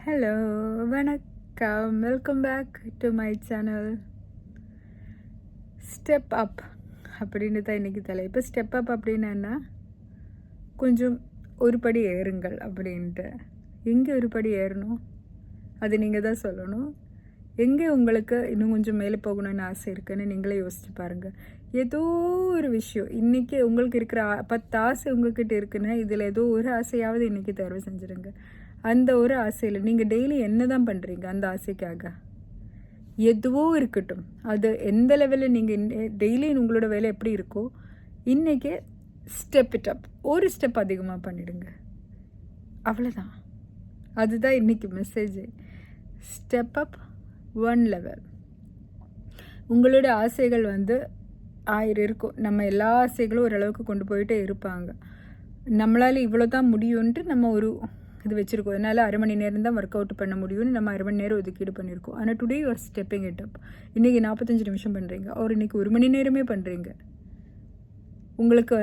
Hello, வணக்கம். Welcome back to my channel. Step up அப்படின்னு தான் இன்றைக்கி தலைப்பு. ஸ்டெப் அப் அப்படின்னா என்ன? கொஞ்சம் ஒரு படி ஏறுங்கள் அப்படின்ட்டு. எங்கே ஒரு படி ஏறணும் அது நீங்கள் தான் சொல்லணும். எங்கே உங்களுக்கு இன்னும் கொஞ்சம் மேலே போகணும்னு ஆசை இருக்குன்னு நீங்களே யோசிச்சு பாருங்கள். ஏதோ ஒரு விஷயம் இன்றைக்கி உங்களுக்கு இருக்கிற 10 ஆசை உங்ககிட்ட இருக்குன்னா இதில் ஏதோ ஒரு ஆசையாவது இன்றைக்கி தேர்வு செஞ்சுருங்க. அந்த ஒரு ஆசையில் நீங்கள் டெய்லி என்ன தான் பண்ணுறீங்க அந்த ஆசைக்காக? எதுவோ இருக்கட்டும், அது எந்த லெவலில் நீங்கள் டெய்லி உங்களோட வேலை எப்படி இருக்கோ இன்றைக்கி ஸ்டெப் இட் அப், ஒரு ஸ்டெப் அதிகமாக பண்ணிடுங்க. அவ்வளோதான். அதுதான் இன்றைக்கி மெசேஜு. Step up 1 level. உங்களோட ஆசைகள் 1000 இருக்கும். நம்ம எல்லா ஆசைகளும் ஓரளவுக்கு கொண்டு போயிட்டே இருப்பாங்க. நம்மளால் இவ்வளோ தான் முடியும்ன்ட்டு நம்ம ஒரு இது வச்சுருக்கோம். என்னால் 1/2 மணி நேரம் தான் ஒர்க் அவுட் பண்ண முடியும்னு நம்ம 1/2 மணி நேரம் ஒதுக்கீடு பண்ணியிருக்கோம். ஆனால் today you are stepping it அப். இன்றைக்கி 45 நிமிஷம் பண்ணுறீங்க, ஒரு இன்றைக்கி 1 மணி நேரமே பண்ணுறீங்க. உங்களுக்கு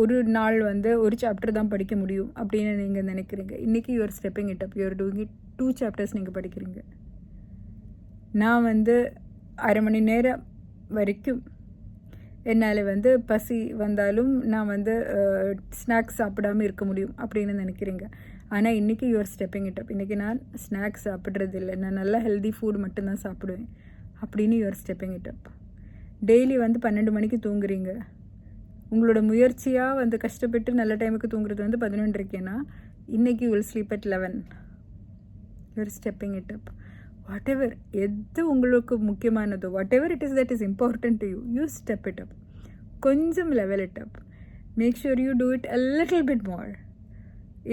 ஒரு நாள் ஒரு சாப்டர் தான் படிக்க முடியும் அப்படின்னு நீங்கள் நினைக்கிறீங்க. இன்றைக்கி you are stepping it up. You are doing it 2 chapters நீங்கள் படிக்கிறீங்க. நான் 1/2 மணி நேரம் வரைக்கும் என்னால் பசி வந்தாலும் நான் ஸ்நாக்ஸ் சாப்பிடாமல் இருக்க முடியும் அப்படின்னு நினைக்கிறீங்க. ஆனால் இன்றைக்கி யூஆர் ஸ்டெப்பிங் இட் அப். இன்றைக்கி நான் ஸ்நாக்ஸ் சாப்பிட்றது இல்லை, நான் நல்லா ஹெல்தி ஃபுட் மட்டும்தான் சாப்பிடுவேன் அப்படின்னு you're stepping it up. Daily 12 மணிக்கு தூங்குறீங்க. உங்களோட முயற்சியாக கஷ்டப்பட்டு நல்ல டைமுக்கு தூங்குறது 11:30க்குன்னா இன்றைக்கி will sleep at 11. You're stepping it up. Whatever எது உங்களுக்கு முக்கியமானதோ, whatever it is that is important to you, you step it up. கொஞ்சம் level it up. Make sure you do it a little bit more.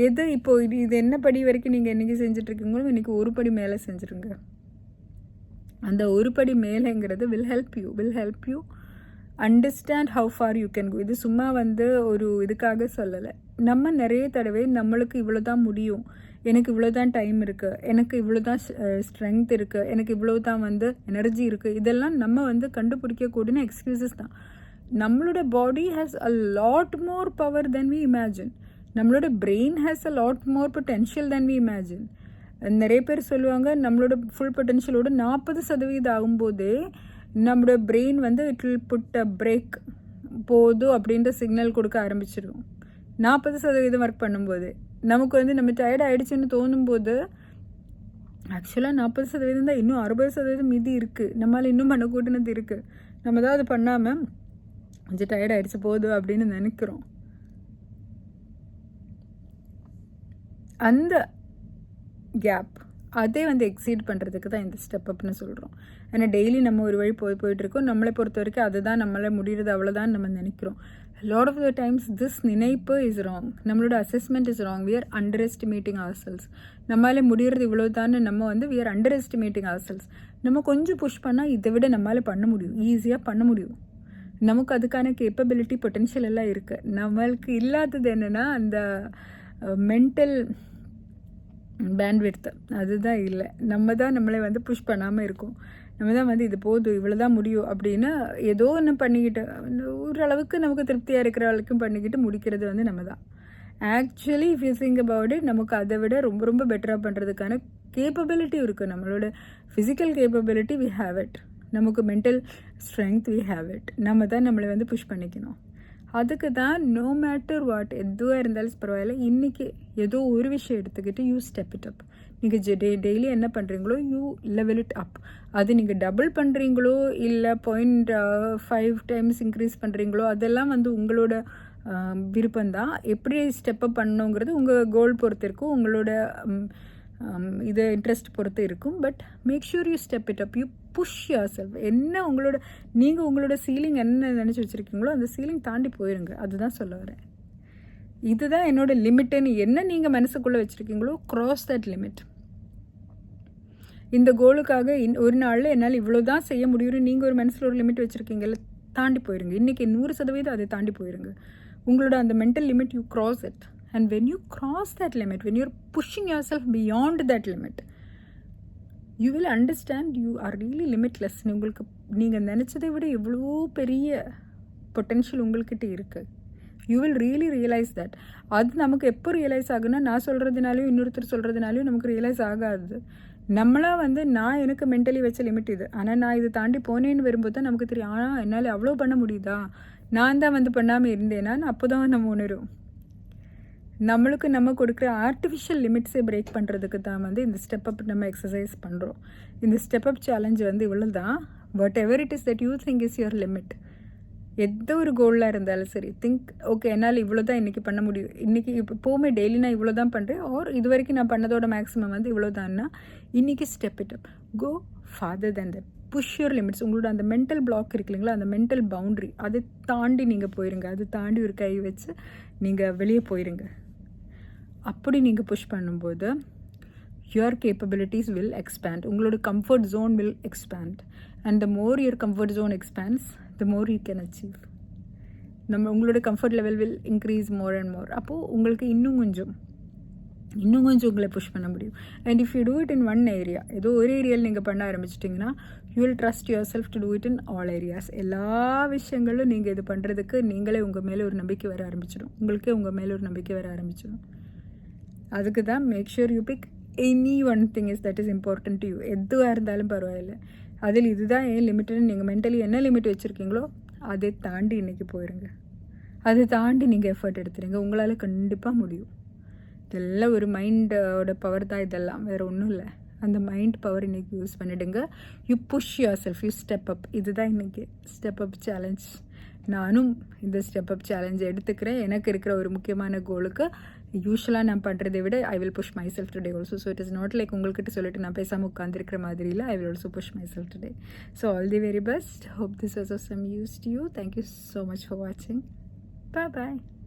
எது இப்போது இது என்ன படி வரைக்கும் நீங்கள் இன்றைக்கி செஞ்சிட்ருக்கீங்களோ இன்றைக்கி ஒரு படி மேலே செஞ்சுருங்க. அந்த ஒரு படி மேலேங்கிறது will help you understand how far you can go. இது சும்மா ஒரு இதுக்காக சொல்லலை. நம்ம நிறைய தடவை நம்மளுக்கு இவ்வளோ தான் முடியும், எனக்கு இவ்வளோ தான் டைம் இருக்குது, எனக்கு இவ்வளோ தான் ஸ்ட்ரென்த் இருக்குது, எனக்கு இவ்வளோ தான் எனர்ஜி இருக்குது, இதெல்லாம் நம்ம கண்டுபிடிக்கக்கூடிய எக்ஸ்கியூசஸ் தான். நம்மளோட body has a lot more power than we imagine. நம்மளோட brain has a lot more potential than we imagine. நிறைய பேர் சொல்லுவாங்க நம்மளோட ஃபுல் பொட்டென்ஷியலோட 40% ஆகும்போதே நம்மளோட brain it will put a brake, போதும் அப்படின்ற சிக்னல் கொடுக்க ஆரம்பிச்சிடும். 40% ஒர்க் பண்ணும்போது நமக்கு நம்ம டயர்ட் ஆகிடுச்சுன்னு தோணும்போது ஆக்சுவலாக 40% தான், இன்னும் 60% மீதி இருக்குது, நம்மளால் இன்னும் பண்ணக்கூட்டினது இருக்குது. நம்ம தான் அது பண்ணாமல் கொஞ்சம் டயர்ட் ஆகிடுச்சு போதும் அப்படின்னு நினைக்கிறோம். அந்த கேப் அதே எக்ஸீட் பண்ணுறதுக்கு தான் இந்த ஸ்டெப் அப்னு சொல்கிறோம். ஏன்னா டெய்லி நம்ம ஒரு வழி போயிட்டுருக்கோம். நம்மளை பொறுத்த வரைக்கும் அதுதான் நம்மளால் முடிகிறது, அவ்வளோதான் நம்ம நினைக்கிறோம். Lot of the times this நினைப்பு இஸ் ராங். நம்மளோட assessment is wrong. We are underestimating ourselves. நம்மளால் முடிகிறது இவ்வளோ தான். நம்ம we are underestimating ourselves. நம்ம கொஞ்சம் புஷ் பண்ணால் இதை விட நம்மளால் பண்ண முடியும், ஈஸியாக பண்ண முடியும். நமக்கு அதுக்கான கேப்பபிலிட்டி பொட்டென்ஷியல் எல்லாம் இருக்குது. நம்மளுக்கு இல்லாதது என்னென்னா அந்த மென்டல் பேண்ட்விட்த், அதுதான் இல்லை. நம்ம தான் நம்மளை புஷ் பண்ணாமல் இருக்கோம். நம்ம தான் இது போதும், இவ்வளோ தான் முடியும் அப்படின்னு ஏதோ ஒன்று பண்ணிக்கிட்டு ஓரளவுக்கு நமக்கு திருப்தியாக இருக்கிற அளவுக்கும் பண்ணிக்கிட்டு முடிக்கிறது நம்ம தான். Actually if you think about it, நமக்கு அதை விட ரொம்ப ரொம்ப பெட்டராக பண்ணுறதுக்கான கேப்பபிலிட்டி இருக்குது. நம்மளோட physical capability we have it, நமக்கு mental strength we have it. நம்ம தான் நம்மளை புஷ் பண்ணிக்கணும். அதுக்கு தான் நோ மேட்டர் வாட் எதுவாக இருந்தாலும் பரவாயில்ல, இன்றைக்கி ஏதோ ஒரு விஷயம் எடுத்துக்கிட்டு யூ ஸ்டெப் இட் அப். நீங்கள் டெய்லி என்ன பண்ணுறீங்களோ யூ லெவல் இட் அப். அது நீங்கள் டபுள் பண்ணுறீங்களோ இல்லை 0.5 டைம்ஸ் இன்க்ரீஸ் பண்ணுறீங்களோ அதெல்லாம் உங்களோட விருப்பம்தான். எப்படி ஸ்டெப் அப் பண்ணணுங்கிறது உங்கள் கோல் பொறுத்து இருக்கும், உங்களோட இது இன்ட்ரெஸ்ட் பொறுத்து இருக்கும். But make sure you step it up. You push your yourself நீங்கள் உங்களோட சீலிங் என்ன நினச்சி வச்சுருக்கீங்களோ அந்த சீலிங் தாண்டி போயிருங்க. அதுதான் சொல்ல வரேன். இதுதான் என்னோட லிமிட்டுன்னு என்ன நீங்கள் மனசுக்குள்ளே வச்சுருக்கீங்களோ க்ராஸ் தட் லிமிட். இந்த கோலுக்காக ஒரு நாளில் என்னால் இவ்வளோ தான் செய்ய முடியும்னு நீங்கள் ஒரு மனசில் ஒரு லிமிட் வச்சுருக்கீங்கல்ல, தாண்டி போயிருங்க. இன்றைக்கி 100% அதை தாண்டி போயிருங்க. உங்களோட அந்த mental limit you cross it. And when you cross that limit, when you're pushing yourself beyond that limit, you will understand you are really limitless. நீங்கள் நினச்சதை விட எவ்வளோ பெரிய பொட்டென்ஷியல் உங்கள்கிட்ட இருக்குது. You will realise that. அது நமக்கு எப்போ ரியலைஸ் ஆகுன்னா, நான் சொல்கிறதுனாலையும் இன்னொருத்தர் சொல்கிறதுனாலையும் நமக்கு ரியலைஸ் ஆகாது. நம்மளாக வந்து நான் எனக்கு மென்டலி வச்ச லிமிட் இது, ஆனால் நான் இது தாண்டி போனேன்னு வரும்போது தான் நமக்கு தெரியும், ஆனால் என்னால் அவ்வளோ பண்ண முடியுதா, நான் தான் வந்து பண்ணாமல் இருந்தேனான்னு அப்போ தான் நம்ம உணரும். நம்மளுக்கு நம்ம கொடுக்குற ஆர்டிஃபிஷியல் லிமிட்ஸை பிரேக் பண்ணுறதுக்கு தான் வந்து இந்த ஸ்டெப் அப் நம்ம எக்ஸசைஸ் பண்ணுறோம். இந்த ஸ்டெப் அப் சேலஞ்ச் வந்து இவ்வளோ தான். What ever it is that you think is your limit. எந்த ஒரு கோலாக இருந்தாலும் சரி, திங்க் ஓகே என்னால் இவ்வளோ தான் இன்றைக்கி பண்ண முடியும், இன்றைக்கி இப்போவுமே டெய்லி நான் இவ்வளோ தான் பண்ணுறேன், ஆர் இது வரைக்கும் நான் பண்ணதோட மேக்ஸிமம் வந்து இவ்வளோ தான்னா இன்றைக்கி step it up, go farther than that, push your limits. உங்களோட அந்த மென்டல் பிளாக் இருக்கு இல்லைங்களா, அந்த மென்டல் பவுண்ட்ரி, அதை தாண்டி நீங்கள் போயிருங்க. அது தாண்டி ஒரு கை வச்சு நீங்கள் வெளியே போயிருங்க. அப்படி நீங்கள் புஷ் பண்ணும்போது your capabilities will expand. உங்களோட comfort zone will expand. And the more your comfort zone expands, the more you can achieve. உங்களோட comfort level will increase more and more. அப்போது உங்களுக்கு இன்னும் கொஞ்சம் உங்களை புஷ் பண்ண முடியும். And if you do it in one area, ஏதோ ஒரு ஏரியாவில் நீங்கள் பண்ண ஆரம்பிச்சிட்டிங்கன்னா, you will trust yourself to do it in all areas. எல்லா விஷயங்களும் நீங்கள் இது பண்ணுறதுக்கு நீங்களே உங்கள் மேலே ஒரு நம்பிக்கை வர ஆரம்பிச்சிடும். உங்களுக்கே உங்கள் மேலே ஒரு நம்பிக்கை வர ஆரம்பிச்சிடும். அதுக்கு தான் make sure you pick any one thing is that is important to you. எதுவாக இருந்தாலும் பரவாயில்லை, அதில் இதுதான் ஏன் லிமிட்டுன்னு நீங்கள் மென்டலி என்ன லிமிட் வச்சுருக்கீங்களோ அதை தாண்டி இன்றைக்கி போயிடுங்க. அதை தாண்டி நீங்கள் எஃபர்ட் எடுத்துடுங்க. உங்களால் கண்டிப்பாக முடியும். இதெல்லாம் ஒரு மைண்டோட பவர் தான், இதெல்லாம் வேறு ஒன்றும் இல்லை. அந்த மைண்ட் பவர் இன்றைக்கி யூஸ் பண்ணிவிடுங்க. You push your self, you step up. இதுதான் இன்றைக்கி ஸ்டெப் அப் சேலஞ்ச். நானும் இந்த ஸ்டெப் அப் சேலஞ்சை எடுத்துக்கிறேன். எனக்கு இருக்கிற ஒரு முக்கியமான கோலுக்கு யூஸ்வலாக நான் பண்ணுறதை விட I will push myself today also. So it is not like உங்கள்கிட்ட சொல்லிட்டு நான் பேசாமல் உட்காந்துருக்கிற மாதிரி இல்லை. I will also push myself today. So all the very best. Hope this was of some use to you. Thank you so much for வாட்சிங். Bye bye.